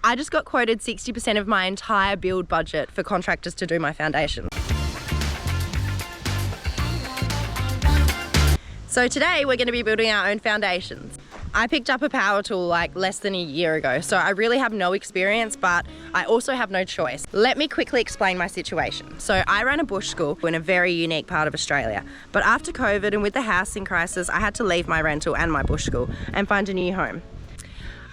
I just got quoted 60% of my entire build budget for contractors to do my foundation. So today we're going to be building our own foundations. I picked up a power tool like less than a year ago, so I really have no experience, but I also have no choice. Let me quickly explain my situation. So I ran a bush school in a very unique part of Australia, but after COVID and with the housing crisis, I had to leave my rental and my bush school and find a new home.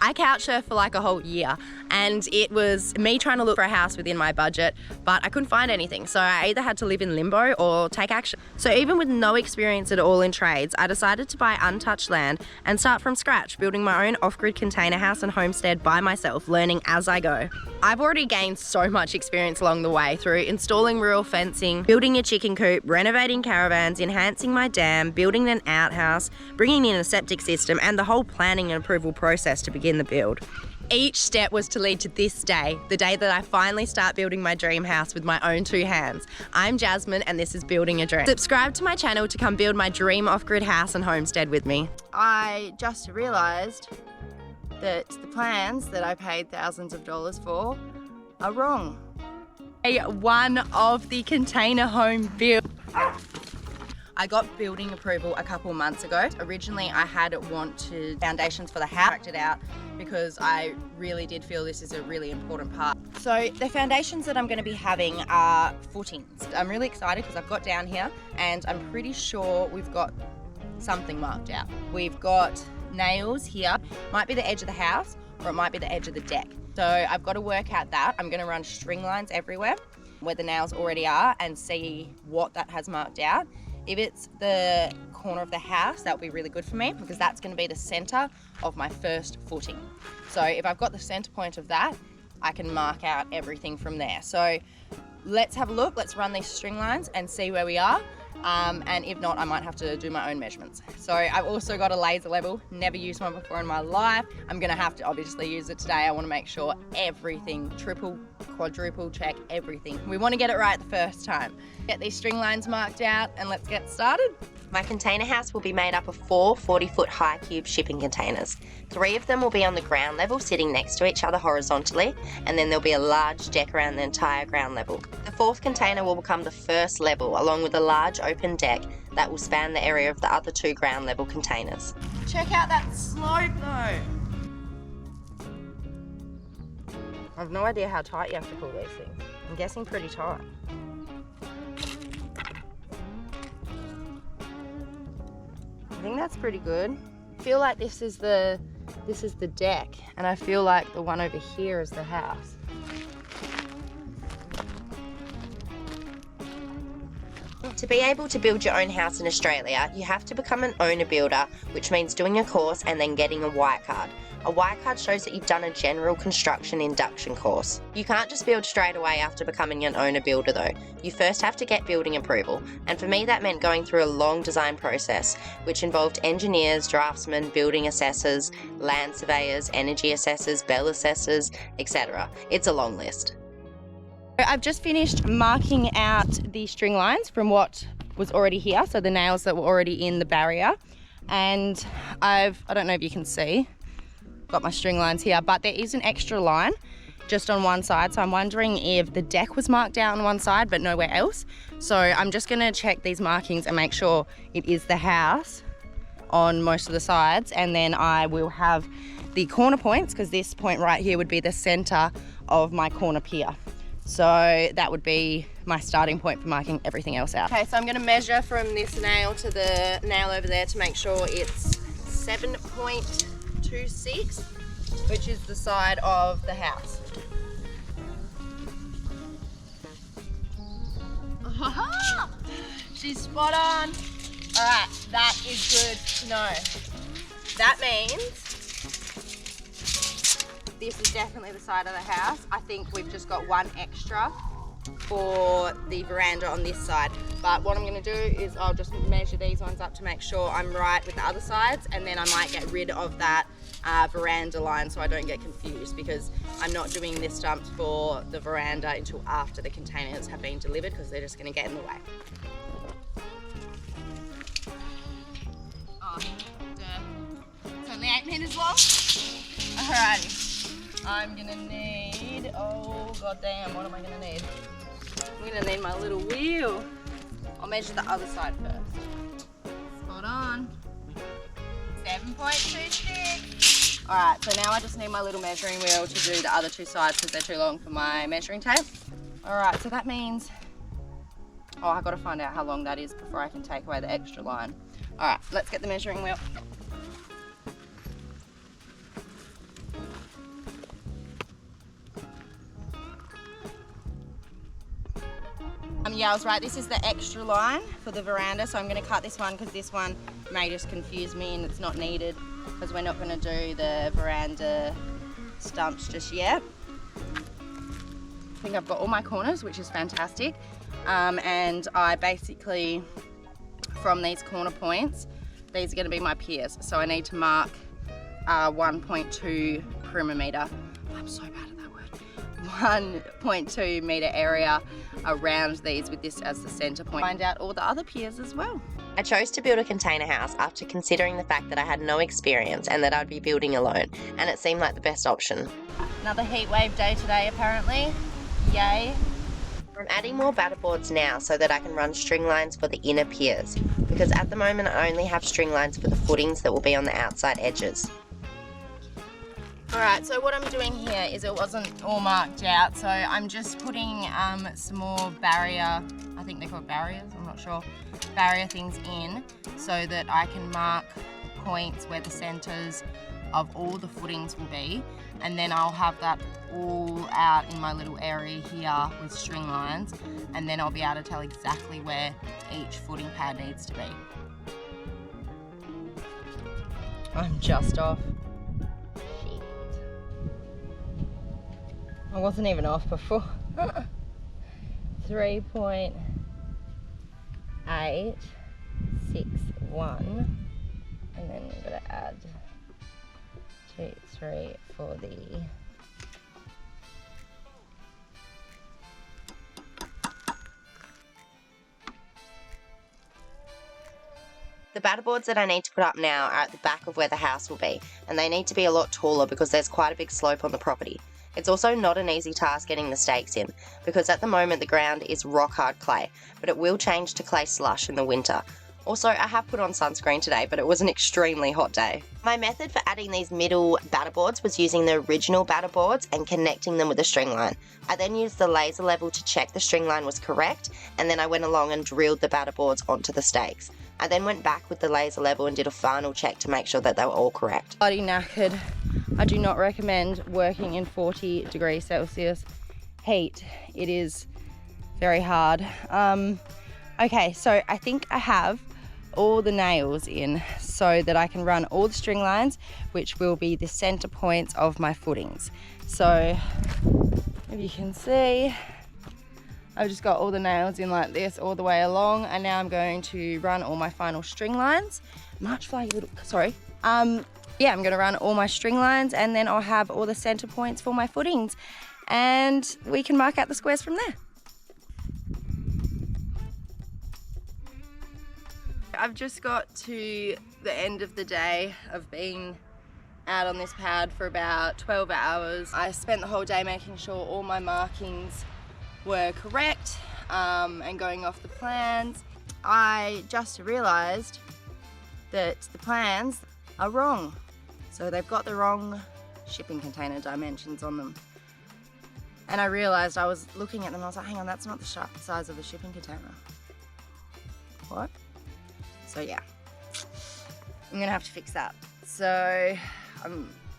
I couch surfed for like a whole year, and it was me trying to look for a house within my budget, but I couldn't find anything. So I either had to live in limbo or take action. So even with no experience at all in trades, I decided to buy untouched land and start from scratch, building my own off-grid container house and homestead by myself, learning as I go. I've already gained so much experience along the way through installing rural fencing, building a chicken coop, renovating caravans, enhancing my dam, building an outhouse, bringing in a septic system, and the whole planning and approval process to begin the build. Each step was to lead to this day, the day that I finally start building my dream house with my own two hands. I'm Jasmine and this is Building a Dream. Subscribe to my channel to come build my dream off-grid house and homestead with me. I just realised that the plans that I paid thousands of dollars for are wrong. One of the container home build. I got building approval a couple months ago. Originally I had wanted foundations for the house, worked it out because I really did feel this is a really important part. So the foundations that I'm going to be having are footings. I'm really excited because I've got down here and I'm pretty sure we've got something marked out. We've got nails here, might be the edge of the house or it might be the edge of the deck. So I've got to work out that. I'm going to run string lines everywhere where the nails already are and see what that has marked out. If it's the corner of the house, that would be really good for me because that's going to be the center of my first footing. So if I've got the center point of that, I can mark out everything from there. So let's have a look, let's run these string lines and see where we are. And if not, I might have to do my own measurements. So I've also got a laser level, never used one before in my life. I'm gonna have to obviously use it today. I wanna make sure everything, triple, quadruple check everything. We wanna get it right the first time. Get these string lines marked out and let's get started. My container house will be made up of 4 40-foot high cube shipping containers. 3 of them will be on the ground level sitting next to each other horizontally, and then there'll be a large deck around the entire ground level. The 4th container will become the first level along with a large open deck that will span the area of the other 2 ground level containers. Check out that slope though. I have no idea how tight you have to pull these things. I'm guessing pretty tight. I think that's pretty good. I feel like this is the deck, and I feel like the one over here is the house. To be able to build your own house in Australia, you have to become an owner builder, which means doing a course and then getting a white card. A white card shows that you've done a general construction induction course. You can't just build straight away after becoming an owner builder though. You first have to get building approval, and for me that meant going through a long design process, which involved engineers, draftsmen, building assessors, land surveyors, energy assessors, bell assessors, etc. It's a long list. I've just finished marking out the string lines from what was already here, so the nails that were already in the barrier, and I don't know if you can see, got my string lines here, but there is an extra line just on one side, so I'm wondering if the deck was marked out on one side but nowhere else. So I'm just going to check these markings and make sure it is the house on most of the sides, and then I will have the corner points, because this point right here would be the center of my corner pier. So that would be my starting point for marking everything else out. Okay, so I'm going to measure from this nail to the nail over there to make sure it's 7.26, which is the side of the house. She's spot on. All right, that is good to know. That means this is definitely the side of the house. I think we've just got one extra for the veranda on this side. But what I'm going to do is I'll just measure these ones up to make sure I'm right with the other sides, and then I might get rid of that veranda line so I don't get confused, because I'm not doing this stump for the veranda until after the containers have been delivered, because they're just going to get in the way. Oh, it's only 8 meters long. Alrighty. I'm gonna need, oh goddamn, what am I gonna need? I'm gonna need my little wheel. I'll measure the other side first. Spot on. 7.26. All right, so now I just need my little measuring wheel to do the other two sides because they're too long for my measuring tape. All right, so that means, oh, I gotta find out how long that is before I can take away the extra line. All right, let's get the measuring wheel. Yeah, I was right, this is the extra line for the veranda, so I'm gonna cut this one because this one may just confuse me and it's not needed because we're not gonna do the veranda stumps just yet. I think I've got all my corners, which is fantastic. And I basically, from these corner points, these are gonna be my piers. So I need to mark 1.2 perimeter. I'm so bad at that word. 1.2 meter area around these with this as the center point. Find out all the other piers as well. I chose to build a container house after considering the fact that I had no experience and that I'd be building alone, and it seemed like the best option. Another heat wave day today apparently. Yay. I'm adding more batter boards now so that I can run string lines for the inner piers, because at the moment I only have string lines for the footings that will be on the outside edges. Alright, so what I'm doing here is it wasn't all marked out, so I'm just putting some more barrier, I think they're called barriers, I'm not sure, barrier things in so that I can mark points where the centres of all the footings will be, and then I'll have that all out in my little area here with string lines, and then I'll be able to tell exactly where each footing pad needs to be. I'm just off. I wasn't even off before. 3.861, and then we've got to add 2, 3 for the The batter boards that I need to put up now are at the back of where the house will be, and they need to be a lot taller because there's quite a big slope on the property. It's also not an easy task getting the stakes in, because at the moment the ground is rock hard clay, but it will change to clay slush in the winter. Also, I have put on sunscreen today, but it was an extremely hot day. My method for adding these middle batter boards was using the original batter boards and connecting them with a string line. I then used the laser level to check the string line was correct, and then I went along and drilled the batter boards onto the stakes. I then went back with the laser level and did a final check to make sure that they were all correct. Bloody knackered. I do not recommend working in 40 degrees Celsius heat. It is very hard. Okay, so I think I have all the nails in so that I can run all the string lines, which will be the center points of my footings. So if you can see, I've just got all the nails in like this all the way along, and now I'm going to run all my final string lines. March flag, little, sorry. Yeah, I'm gonna run all my string lines, and then I'll have all the center points for my footings, and we can mark out the squares from there. I've just got to the end of the day of being out on this pad for about 12 hours. I spent the whole day making sure all my markings were correct and going off the plans. I just realised that the plans are wrong. So they've got the wrong shipping container dimensions on them. And I realised, I was looking at them and I was like, hang on, that's not the size of a shipping container. What? So yeah, I'm gonna have to fix that. So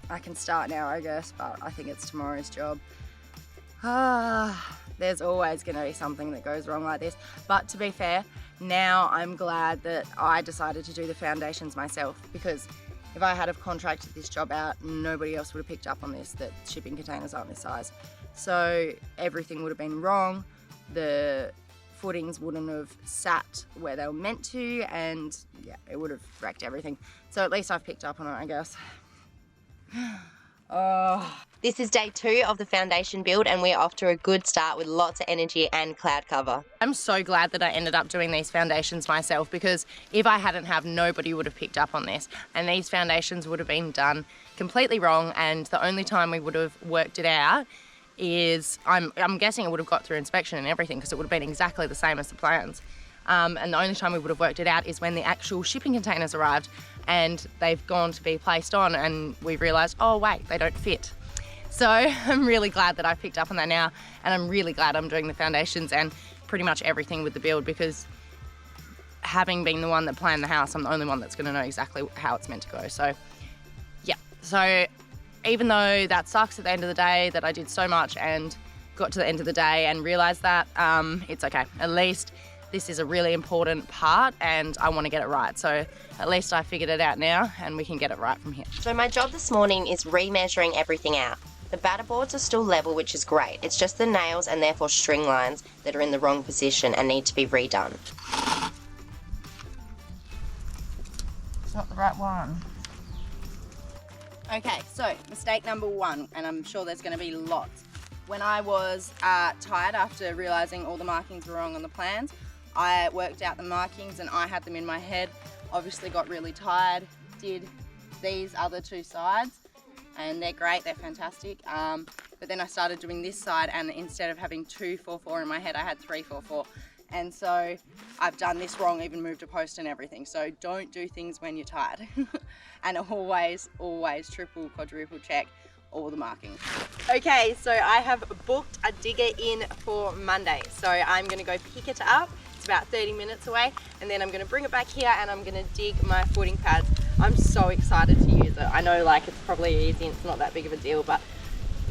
I can start now, I guess, but I think it's tomorrow's job. There's always gonna be something that goes wrong like this. But to be fair, now I'm glad that I decided to do the foundations myself, because if I had have contracted this job out, nobody else would have picked up on this, that shipping containers aren't this size. So everything would have been wrong. The footings wouldn't have sat where they were meant to, and yeah, it would have wrecked everything. So at least I've picked up on it, I guess. Oh, This is day 2 of the foundation build and we're off to a good start with lots of energy and cloud cover. I'm so glad that I ended up doing these foundations myself, because if I hadn't have, nobody would have picked up on this, and these foundations would have been done completely wrong, and the only time we would have worked it out is, I'm guessing it would have got through inspection and everything, because it would have been exactly the same as the plans. And the only time we would have worked it out is when the actual shipping containers arrived and they've gone to be placed on and we've realised, oh wait, they don't fit. So I'm really glad that I picked up on that now, and I'm really glad I'm doing the foundations and pretty much everything with the build, because having been the one that planned the house, I'm the only one that's going to know exactly how it's meant to go. So yeah, so even though that sucks at the end of the day that I did so much and got to the end of the day and realised that, it's okay. At least this is a really important part and I want to get it right. So at least I figured it out now and we can get it right from here. So my job this morning is remeasuring everything out. The batter boards are still level, which is great. It's just the nails and therefore string lines that are in the wrong position and need to be redone. It's not the right one. Okay, so mistake number 1, and I'm sure there's going to be lots. When I was tired after realising all the markings were wrong on the plans, I worked out the markings and I had them in my head. Obviously got really tired, did these other 2 sides, and they're great, they're fantastic. But then I started doing this side, and instead of having 2-4-4 in my head, I had 3-4-4. And so I've done this wrong, even moved a post and everything. So don't do things when you're tired. And always, always triple, quadruple check all the markings. Okay, so I have booked a digger in for Monday. So I'm gonna go pick it up. It's about 30 minutes away, and then I'm gonna bring it back here and I'm gonna dig my footing pads. I'm so excited to use it. I know like it's probably easy and it's not that big of a deal, but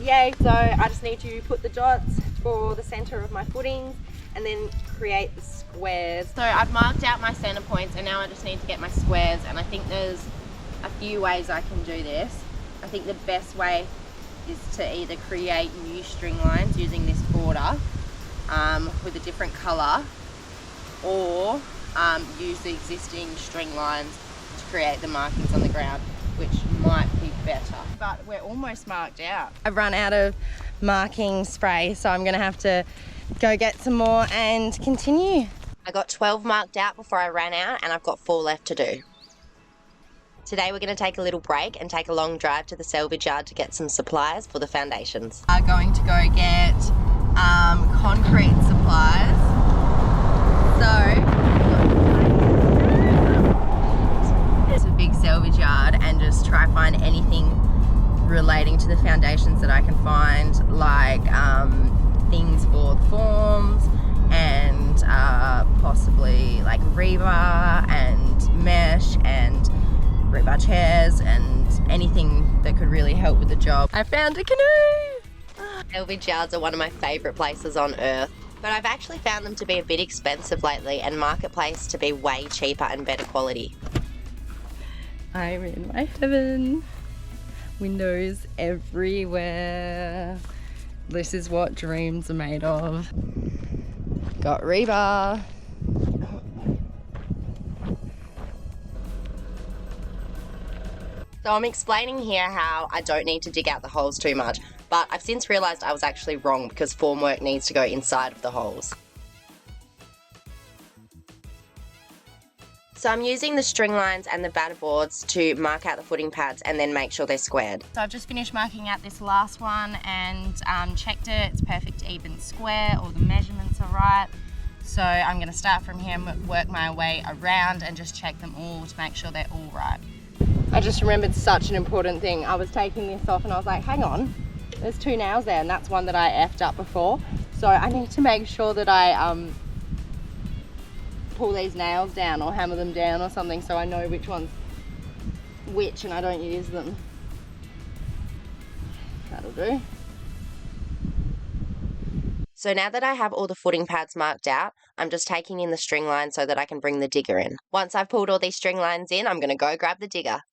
yay. So I just need to put the dots for the center of my footings and then create the squares. So I've marked out my center points and now I just need to get my squares, and I think there's a few ways I can do this. I think the best way is to either create new string lines using this border with a different color, or use the existing string lines to create the markings on the ground, which might be better. But we're almost marked out. I've run out of marking spray, so I'm gonna have to go get some more and continue. I got 12 marked out before I ran out and I've got 4 left to do. Today we're going to take a little break and take a long drive to the salvage yard to get some supplies for the foundations. I'm going to go get concrete supplies. So it's a big salvage yard, and just try find anything relating to the foundations that I can find, like things for the forms and possibly like rebar and mesh and rebar chairs and anything that could really help with the job. I found a canoe! Salvage yards are one of my favourite places on earth, but I've actually found them to be a bit expensive lately and Marketplace to be way cheaper and better quality. I'm in my heaven. Windows everywhere. This is what dreams are made of. Got rebar. So I'm explaining here how I don't need to dig out the holes too much, but I've since realised I was actually wrong because formwork needs to go inside of the holes. So I'm using the string lines and the batter boards to mark out the footing pads and then make sure they're squared. So I've just finished marking out this last one and checked it. It's perfect even square, all the measurements are right. So I'm going to start from here and work my way around and just check them all to make sure they're all right. I just remembered such an important thing. I was taking this off and I was like, hang on, there's 2 nails there, and that's one that I effed up before. So I need to make sure that I pull these nails down or hammer them down or something, so I know which one's which and I don't use them. That'll do. So now that I have all the footing pads marked out, I'm just taking in the string line so that I can bring the digger in. Once I've pulled all these string lines in, I'm going to go grab the digger.